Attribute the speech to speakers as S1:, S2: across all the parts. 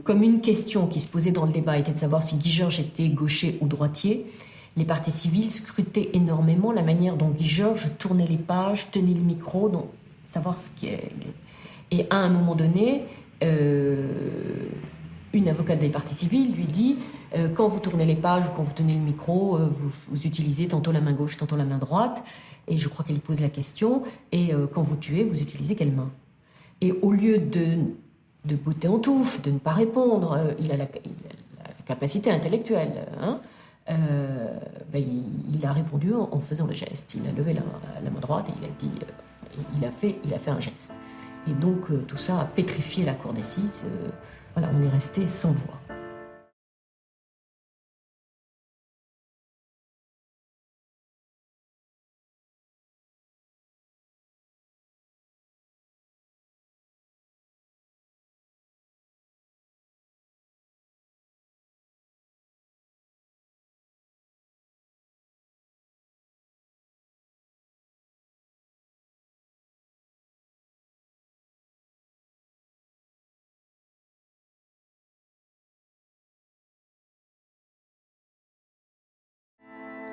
S1: comme une question qui se posait dans le débat était de savoir si Guy Georges était gaucher ou droitier, les partis civils scrutaient énormément la manière dont Guy Georges tournait les pages, tenait le micro, donc savoir ce qui est. Et à un moment donné, une avocate des partis civils lui dit quand vous tournez les pages ou quand vous tenez le micro, vous utilisez tantôt la main gauche, tantôt la main droite. Et je crois qu'elle pose la question. Et quand vous tuez, vous utilisez quelle main? Et au lieu de botter en touche, de ne pas répondre, il a la capacité intellectuelle. Hein, il a répondu en faisant le geste. Il a levé la main droite et il a dit, il a fait un geste. Et donc tout ça a pétrifié la cour d'assises. Voilà, on est resté sans voix.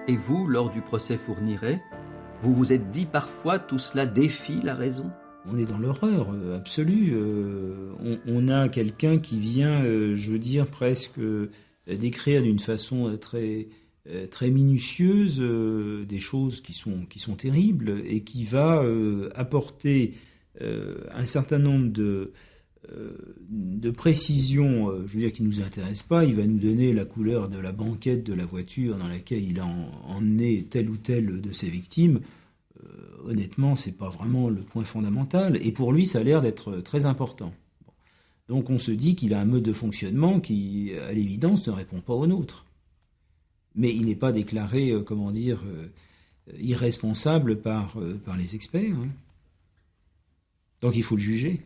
S2: Et vous, lors du procès Fourniret, vous vous êtes dit parfois tout cela défie la raison?
S3: On est dans l'horreur absolue. On a quelqu'un qui vient, je veux dire, presque décrire d'une façon très minutieuse des choses qui sont terribles et qui va apporter un certain nombre de précisions, je veux dire, qui ne nous intéressent pas. Il va nous donner la couleur de la banquette de la voiture dans laquelle il a emmené telle ou telle de ses victimes. Honnêtement, c'est pas vraiment le point fondamental. Et pour lui, ça a l'air d'être très important. Bon. Donc on se dit qu'il a un mode de fonctionnement qui, à l'évidence, ne répond pas au nôtre. Mais il n'est pas déclaré, irresponsable par les experts. Hein. Donc il faut le juger.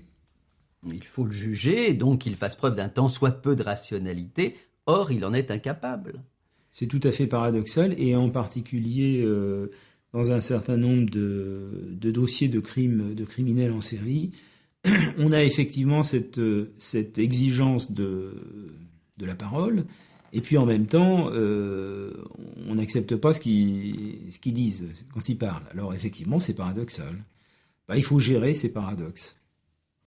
S2: Il faut le juger, donc qu'il fasse preuve d'un tant soit peu de rationalité. Or, il en est incapable.
S3: C'est tout à fait paradoxal, et en particulier dans un certain nombre de dossiers de criminels en série, on a effectivement cette exigence de la parole, et puis en même temps, on n'accepte pas ce qu'ils disent quand ils parlent. Alors effectivement, c'est paradoxal. Il faut gérer ces paradoxes.